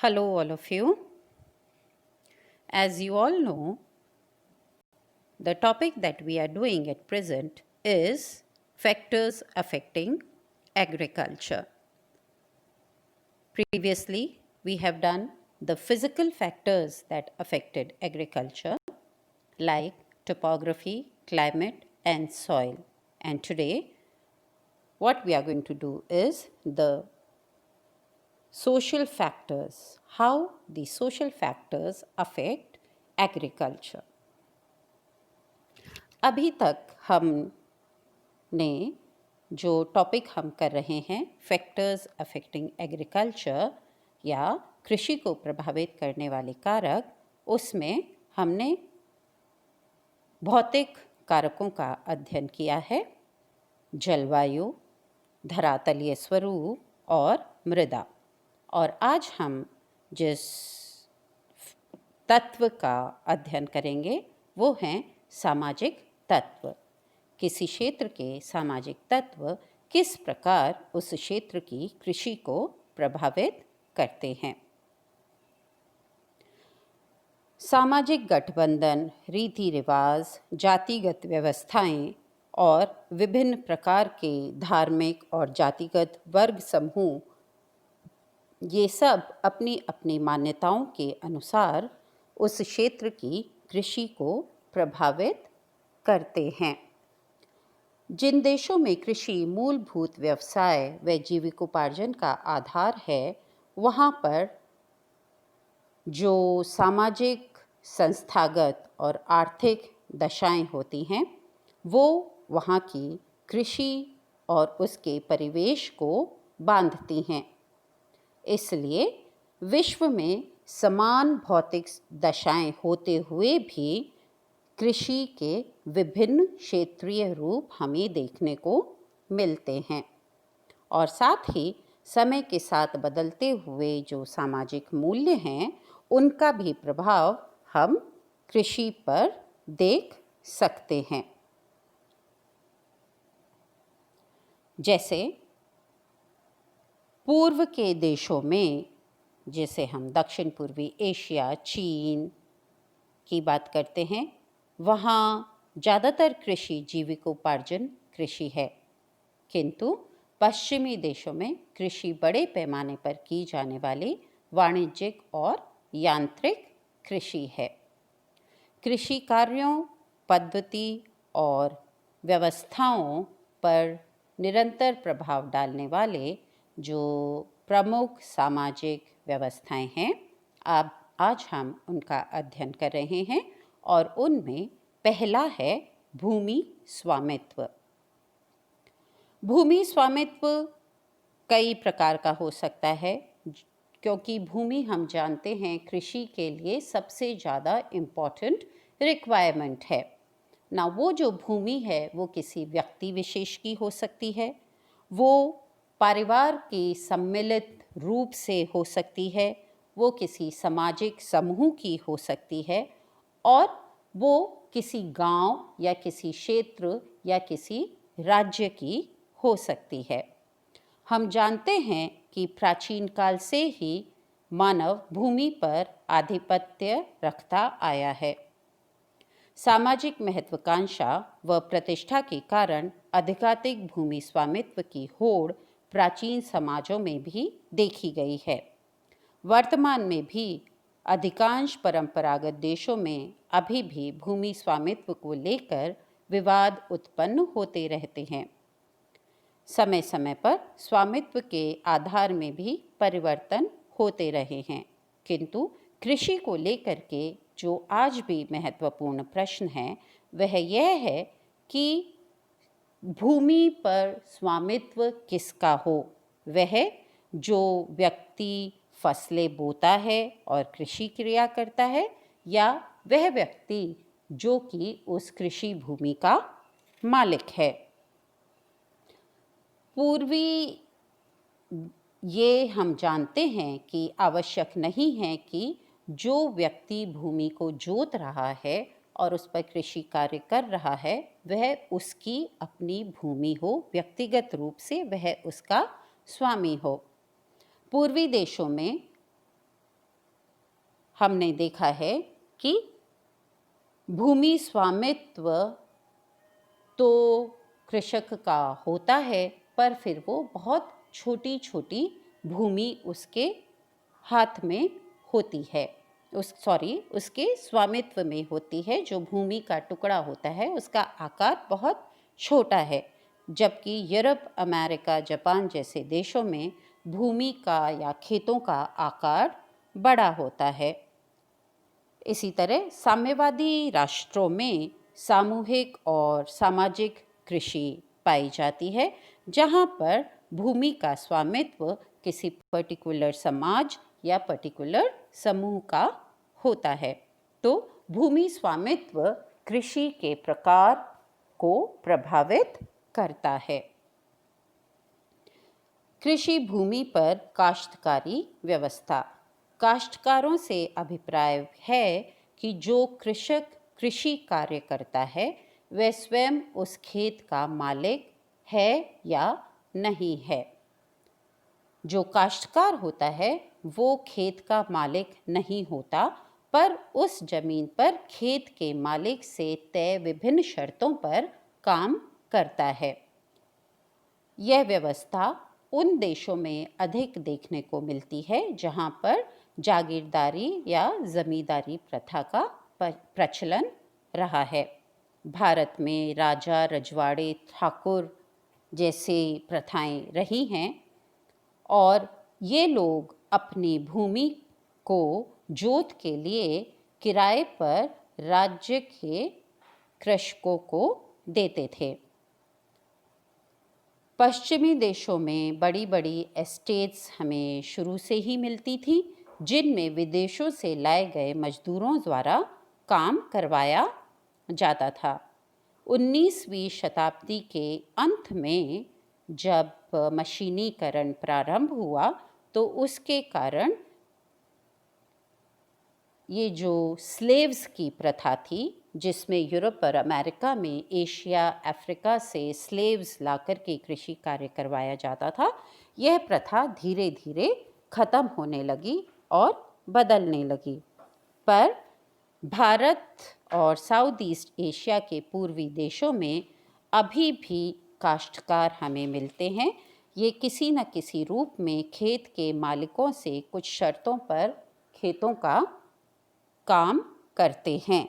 Hello, all of you. As you all know, the topic that we are doing at present is factors affecting agriculture. Previously, we have done the physical factors that affected agriculture, like topography, climate, and soil. And today, what we are going to do is the social factors, how the social factors affect agriculture. अभी तक हमने जो topic हम कर रहे हैं factors affecting agriculture या कृषि को प्रभावित करने वाले कारक, उसमें हमने भौतिक कारकों का अध्ययन किया है, जलवायु, धरातलीय स्वरूप और मृदा। और आज हम जिस तत्व का अध्ययन करेंगे वो हैं सामाजिक तत्व। किसी क्षेत्र के सामाजिक तत्व किस प्रकार उस क्षेत्र की कृषि को प्रभावित करते हैं। सामाजिक गठबंधन, रीति रिवाज, जातिगत व्यवस्थाएं और विभिन्न प्रकार के धार्मिक और जातिगत वर्ग समूह, ये सब अपनी अपनी मान्यताओं के अनुसार उस क्षेत्र की कृषि को प्रभावित करते हैं। जिन देशों में कृषि मूलभूत व्यवसाय व जीविकोपार्जन का आधार है, वहाँ पर जो सामाजिक, संस्थागत और आर्थिक दशाएं होती हैं, वो वहाँ की कृषि और उसके परिवेश को बांधती हैं। इसलिए विश्व में समान भौतिक दशाएं होते हुए भी कृषि के विभिन्न क्षेत्रीय रूप हमें देखने को मिलते हैं और साथ ही समय के साथ बदलते हुए जो सामाजिक मूल्य हैं, उनका भी प्रभाव हम कृषि पर देख सकते हैं। जैसे पूर्व के देशों में, जैसे हम दक्षिण पूर्वी एशिया, चीन की बात करते हैं, वहाँ ज़्यादातर कृषि जीविकोपार्जन कृषि है, किंतु पश्चिमी देशों में कृषि बड़े पैमाने पर की जाने वाली वाणिज्यिक और यांत्रिक कृषि है। कृषि कार्यों, पद्धति और व्यवस्थाओं पर निरंतर प्रभाव डालने वाले जो प्रमुख सामाजिक व्यवस्थाएं हैं, अब आज हम उनका अध्ययन कर रहे हैं और उनमें पहला है भूमि स्वामित्व। भूमि स्वामित्व कई प्रकार का हो सकता है, क्योंकि भूमि हम जानते हैं कृषि के लिए सबसे ज़्यादा इम्पॉर्टेंट रिक्वायरमेंट है ना। वो जो भूमि है वो किसी व्यक्ति विशेष की हो सकती है, वो परिवार की सम्मिलित रूप से हो सकती है, वो किसी सामाजिक समूह की हो सकती है और वो किसी गांव या किसी क्षेत्र या किसी राज्य की हो सकती है। हम जानते हैं कि प्राचीन काल से ही मानव भूमि पर आधिपत्य रखता आया है। सामाजिक महत्वाकांक्षा व प्रतिष्ठा के कारण अधिकाधिक भूमि स्वामित्व की होड़ प्राचीन समाजों में भी देखी गई है। वर्तमान में भी अधिकांश परंपरागत देशों में अभी भी भूमि स्वामित्व को लेकर विवाद उत्पन्न होते रहते हैं। समय समय पर स्वामित्व के आधार में भी परिवर्तन होते रहे हैं, किंतु कृषि को लेकर के जो आज भी महत्वपूर्ण प्रश्न है वह यह है कि भूमि पर स्वामित्व किसका हो। वह जो व्यक्ति फसलें बोता है और कृषि क्रिया करता है, या वह व्यक्ति जो कि उस कृषि भूमि का मालिक है। पूर्वी ये हम जानते हैं कि आवश्यक नहीं है कि जो व्यक्ति भूमि को जोत रहा है और उस पर कृषि कार्य कर रहा है वह उसकी अपनी भूमि हो, व्यक्तिगत रूप से वह उसका स्वामी हो। पूर्वी देशों में हमने देखा है कि भूमि स्वामित्व तो कृषक का होता है, पर फिर वो बहुत छोटी छोटी भूमि उसके हाथ में होती है, उसके स्वामित्व में होती है। जो भूमि का टुकड़ा होता है उसका आकार बहुत छोटा है, जबकि यूरोप, अमेरिका, जापान जैसे देशों में भूमि का या खेतों का आकार बड़ा होता है। इसी तरह साम्यवादी राष्ट्रों में सामूहिक और सामाजिक कृषि पाई जाती है, जहाँ पर भूमि का स्वामित्व किसी पर्टिकुलर समाज या पर्टिकुलर समूह का होता है। तो भूमि स्वामित्व कृषि के प्रकार को प्रभावित करता है। कृषि भूमि पर काश्तकारी व्यवस्था। काश्तकारों से अभिप्राय है कि जो कृषक कृषि कार्य करता है वह स्वयं उस खेत का मालिक है या नहीं है। जो काश्तकार होता है वो खेत का मालिक नहीं होता, पर उस जमीन पर खेत के मालिक से तय विभिन्न शर्तों पर काम करता है। यह व्यवस्था उन देशों में अधिक देखने को मिलती है जहाँ पर जागीरदारी या जमींदारी प्रथा का प्रचलन रहा है। भारत में राजा, रजवाड़े, ठाकुर जैसे प्रथाएं रही हैं और ये लोग अपनी भूमि को जोत के लिए किराए पर राज्य के कृषकों को देते थे। पश्चिमी देशों में बड़ी बड़ी एस्टेट्स हमें शुरू से ही मिलती थी, जिनमें विदेशों से लाए गए मजदूरों द्वारा काम करवाया जाता था। 19वीं शताब्दी के अंत में जब मशीनीकरण प्रारंभ हुआ तो उसके कारण ये जो स्लेव्स की प्रथा थी, जिसमें यूरोप और अमेरिका में एशिया, अफ्रीका से स्लेव्स लाकर के कृषि कार्य करवाया जाता था, यह प्रथा धीरे धीरे खत्म होने लगी और बदलने लगी। पर भारत और साउथ ईस्ट एशिया के पूर्वी देशों में अभी भी काश्तकार हमें मिलते हैं। ये किसी न किसी रूप में खेत के मालिकों से कुछ शर्तों पर खेतों का काम करते हैं।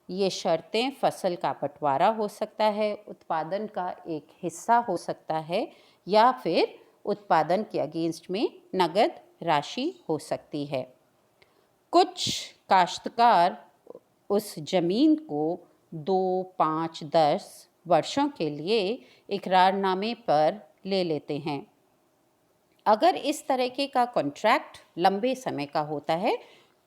ये शर्तें फसल का बंटवारा हो सकता है, उत्पादन का एक हिस्सा हो सकता है, या फिर उत्पादन के अगेंस्ट में नगद राशि हो सकती है। कुछ काश्तकार उस जमीन को 2, 5, 10 वर्षों के लिए इकरारनामे पर ले लेते हैं। अगर इस तरीके का कॉन्ट्रैक्ट लंबे समय का होता है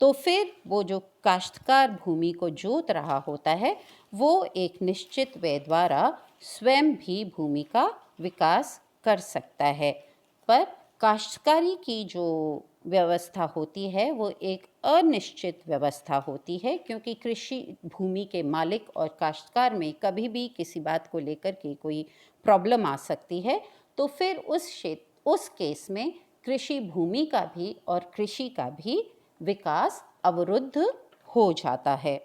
तो फिर वो जो काश्तकार भूमि को जोत रहा होता है वो एक निश्चित व्यय द्वारा स्वयं भी भूमि का विकास कर सकता है। पर काश्तकारी की जो व्यवस्था होती है वो एक अनिश्चित व्यवस्था होती है, क्योंकि कृषि भूमि के मालिक और काश्तकार में कभी भी किसी बात को लेकर के कोई प्रॉब्लम आ सकती है। तो फिर उस केस में कृषि भूमि का भी और कृषि का भी विकास अवरुद्ध हो जाता है।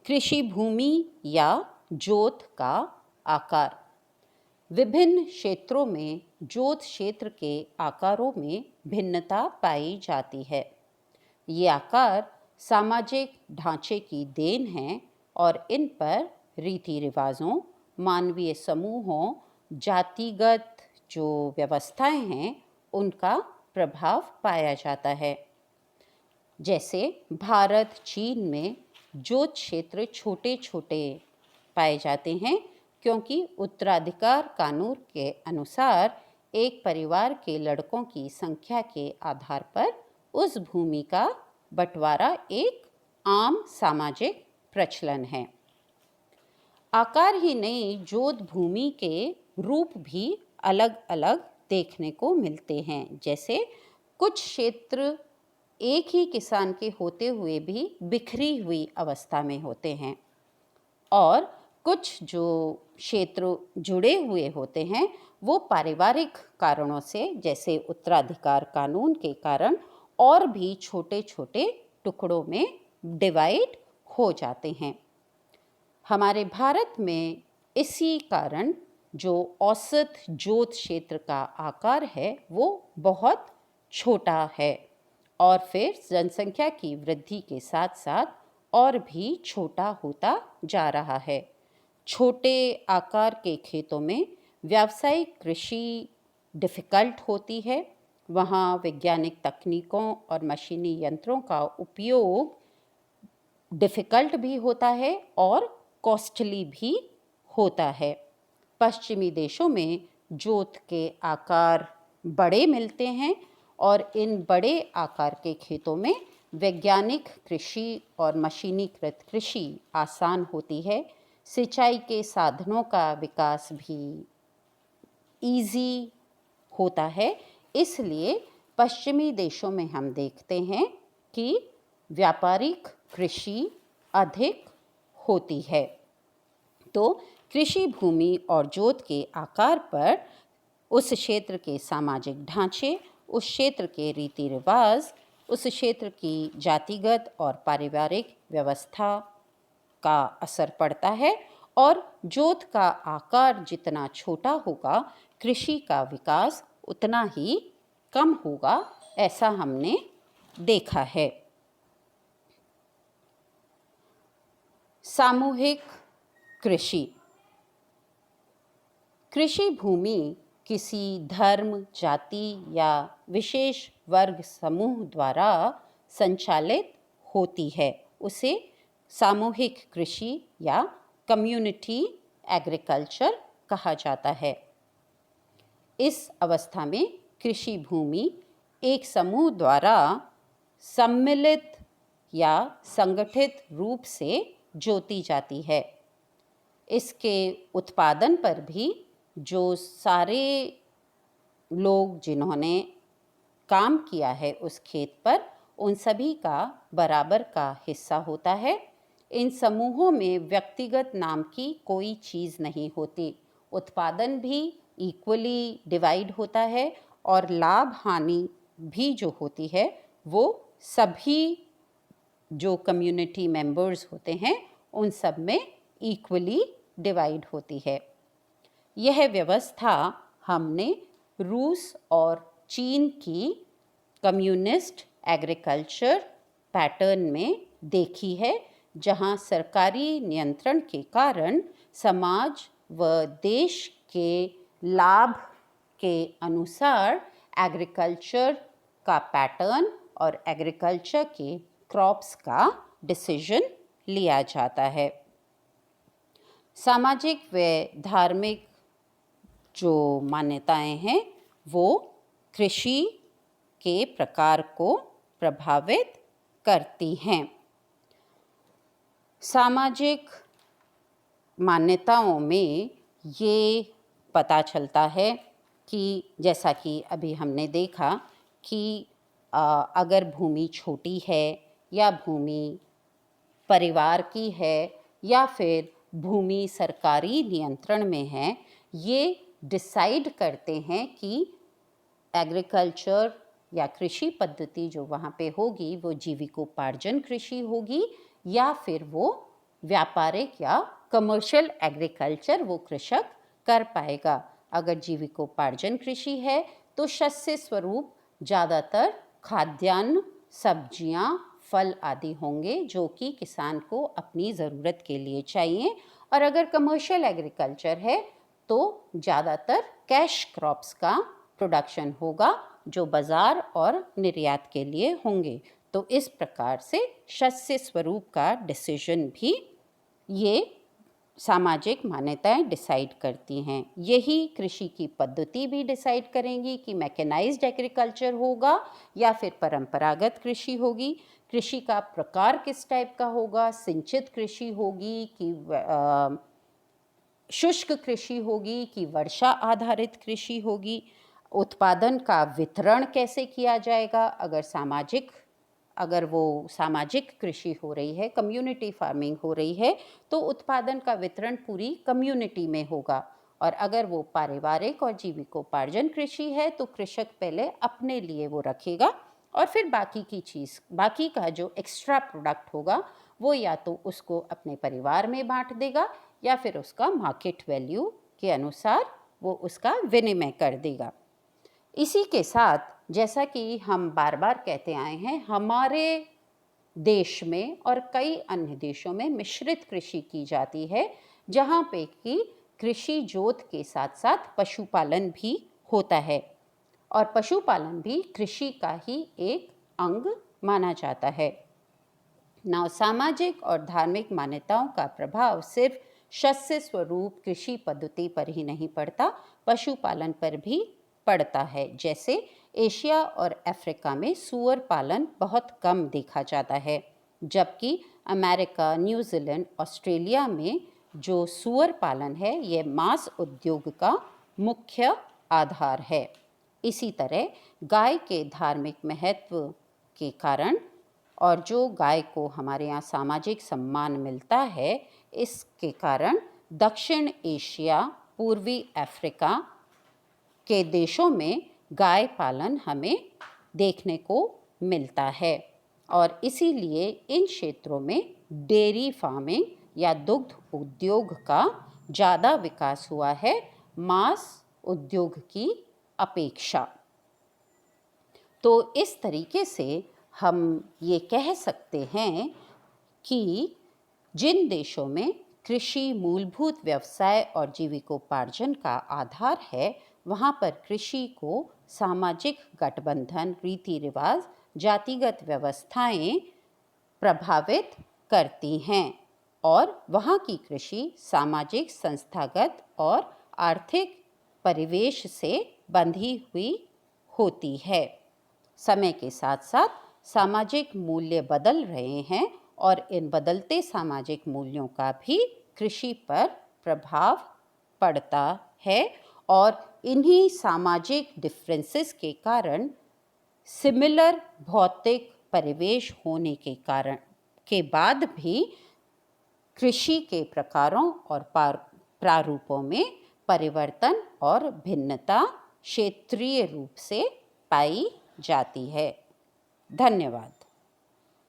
कृषि भूमि या जोत का आकार। विभिन्न क्षेत्रों में जोत क्षेत्र के आकारों में भिन्नता पाई जाती है। ये आकार सामाजिक ढांचे की देन है और इन पर रीति रिवाजों, मानवीय समूहों, जातिगत जो व्यवस्थाएं हैं उनका प्रभाव पाया जाता है। जैसे भारत, चीन में जोत क्षेत्र छोटे छोटे पाए जाते हैं, क्योंकि उत्तराधिकार कानून के अनुसार एक परिवार के लड़कों की संख्या के आधार पर उस भूमि का बंटवारा एक आम सामाजिक प्रचलन है। आकार ही नहीं, जोत भूमि के रूप भी अलग अलग देखने को मिलते हैं। जैसे कुछ क्षेत्र एक ही किसान के होते हुए भी बिखरी हुई अवस्था में होते हैं और कुछ जो क्षेत्र जुड़े हुए होते हैं वो पारिवारिक कारणों से, जैसे उत्तराधिकार कानून के कारण, और भी छोटे छोटे टुकड़ों में डिवाइड हो जाते हैं। हमारे भारत में इसी कारण जो औसत जोत क्षेत्र का आकार है वो बहुत छोटा है और फिर जनसंख्या की वृद्धि के साथ साथ और भी छोटा होता जा रहा है। छोटे आकार के खेतों में व्यावसायिक कृषि डिफ़िकल्ट होती है। वहाँ वैज्ञानिक तकनीकों और मशीनी यंत्रों का उपयोग डिफ़िकल्ट भी होता है और कॉस्टली भी होता है। पश्चिमी देशों में जोत के आकार बड़े मिलते हैं और इन बड़े आकार के खेतों में वैज्ञानिक कृषि और मशीनीकृत कृषि आसान होती है। सिंचाई के साधनों का विकास भी ईज़ी होता है। इसलिए पश्चिमी देशों में हम देखते हैं कि व्यापारिक कृषि अधिक होती है। तो कृषि भूमि और जोत के आकार पर उस क्षेत्र के सामाजिक ढांचे, उस क्षेत्र के रीति रिवाज, उस क्षेत्र की जातिगत और पारिवारिक व्यवस्था का असर पड़ता है और जोत का आकार जितना छोटा होगा, कृषि का विकास उतना ही कम होगा, ऐसा हमने देखा है। सामूहिक कृषि। कृषि भूमि किसी धर्म, जाति या विशेष वर्ग समूह द्वारा संचालित होती है। उसे सामूहिक कृषि या कम्युनिटी एग्रीकल्चर कहा जाता है। इस अवस्था में कृषि भूमि एक समूह द्वारा सम्मिलित या संगठित रूप से जोती जाती है। इसके उत्पादन पर भी जो सारे लोग जिन्होंने काम किया है उस खेत पर, उन सभी का बराबर का हिस्सा होता है। इन समूहों में व्यक्तिगत नाम की कोई चीज़ नहीं होती। उत्पादन भी इक्वली डिवाइड होता है और लाभ हानि भी जो होती है वो सभी जो कम्युनिटी मेंबर्स होते हैं उन सब में इक्वली डिवाइड होती है। यह व्यवस्था हमने रूस और चीन की कम्युनिस्ट एग्रीकल्चर पैटर्न में देखी है, जहां सरकारी नियंत्रण के कारण समाज व देश के लाभ के अनुसार एग्रीकल्चर का पैटर्न और एग्रीकल्चर के क्रॉप्स का डिसीजन लिया जाता है। सामाजिक व धार्मिक जो मान्यताएं हैं वो कृषि के प्रकार को प्रभावित करती हैं। सामाजिक मान्यताओं में ये पता चलता है कि जैसा कि अभी हमने देखा कि अगर भूमि छोटी है या भूमि परिवार की है या फिर भूमि सरकारी नियंत्रण में है, ये डिसाइड करते हैं कि एग्रीकल्चर या कृषि पद्धति जो वहाँ पे होगी वो जीविकोपार्जन कृषि होगी या फिर वो व्यापारिक या कमर्शियल एग्रीकल्चर वो कृषक कर पाएगा। अगर जीविकोपार्जन कृषि है तो शस्य स्वरूप ज़्यादातर खाद्यान्न, सब्जियां, फल आदि होंगे जो कि किसान को अपनी ज़रूरत के लिए चाहिए। और अगर कमर्शियल एग्रीकल्चर है तो ज़्यादातर कैश क्रॉप्स का प्रोडक्शन होगा जो बाज़ार और निर्यात के लिए होंगे। तो इस प्रकार से शस्य स्वरूप का डिसीजन भी ये सामाजिक मान्यताएं डिसाइड करती हैं। यही कृषि की पद्धति भी डिसाइड करेंगी कि मैकेनाइज्ड एग्रीकल्चर होगा या फिर परंपरागत कृषि होगी। कृषि का प्रकार किस टाइप का होगा, सिंचित कृषि होगी कि शुष्क कृषि होगी कि वर्षा आधारित कृषि होगी। उत्पादन का वितरण कैसे किया जाएगा, अगर वो सामाजिक कृषि हो रही है, कम्युनिटी फार्मिंग हो रही है, तो उत्पादन का वितरण पूरी कम्युनिटी में होगा। और अगर वो पारिवारिक और जीविकोपार्जन कृषि है तो कृषक पहले अपने लिए वो रखेगा और फिर बाकी का जो एक्स्ट्रा प्रोडक्ट होगा वो या तो उसको अपने परिवार में बांट देगा या फिर उसका मार्केट वैल्यू के अनुसार वो उसका विनिमय कर देगा। इसी के साथ जैसा कि हम बार बार कहते आए हैं, हमारे देश में और कई अन्य देशों में मिश्रित कृषि की जाती है, जहाँ पे कि कृषि जोत के साथ साथ पशुपालन भी होता है और पशुपालन भी कृषि का ही एक अंग माना जाता है। सामाजिक और धार्मिक मान्यताओं का प्रभाव सिर्फ शस्य स्वरूप कृषि पद्धति पर ही नहीं पड़ता, पशुपालन पर भी पड़ता है। जैसे एशिया और अफ्रीका में सूअर पालन बहुत कम देखा जाता है, जबकि अमेरिका, न्यूजीलैंड, ऑस्ट्रेलिया में जो सूअर पालन है ये मांस उद्योग का मुख्य आधार है। इसी तरह गाय के धार्मिक महत्व के कारण और जो गाय को हमारे यहाँ सामाजिक सम्मान मिलता है, इसके कारण दक्षिण एशिया, पूर्वी अफ्रीका के देशों में गाय पालन हमें देखने को मिलता है और इसीलिए इन क्षेत्रों में डेयरी फार्मिंग या दुग्ध उद्योग का ज़्यादा विकास हुआ है मांस उद्योग की अपेक्षा। तो इस तरीके से हम ये कह सकते हैं कि जिन देशों में कृषि मूलभूत व्यवसाय और जीविकोपार्जन का आधार है, वहाँ पर कृषि को सामाजिक गठबंधन, रीति रिवाज, जातिगत व्यवस्थाएं प्रभावित करती हैं और वहाँ की कृषि सामाजिक, संस्थागत और आर्थिक परिवेश से बंधी हुई होती है। समय के साथ साथ सामाजिक मूल्य बदल रहे हैं और इन बदलते सामाजिक मूल्यों का भी कृषि पर प्रभाव पड़ता है और इन्हीं सामाजिक डिफरेंसेस के कारण सिमिलर भौतिक परिवेश होने के बाद भी कृषि के प्रकारों और प्रारूपों में परिवर्तन और भिन्नता क्षेत्रीय रूप से पाई जाती है। धन्यवाद।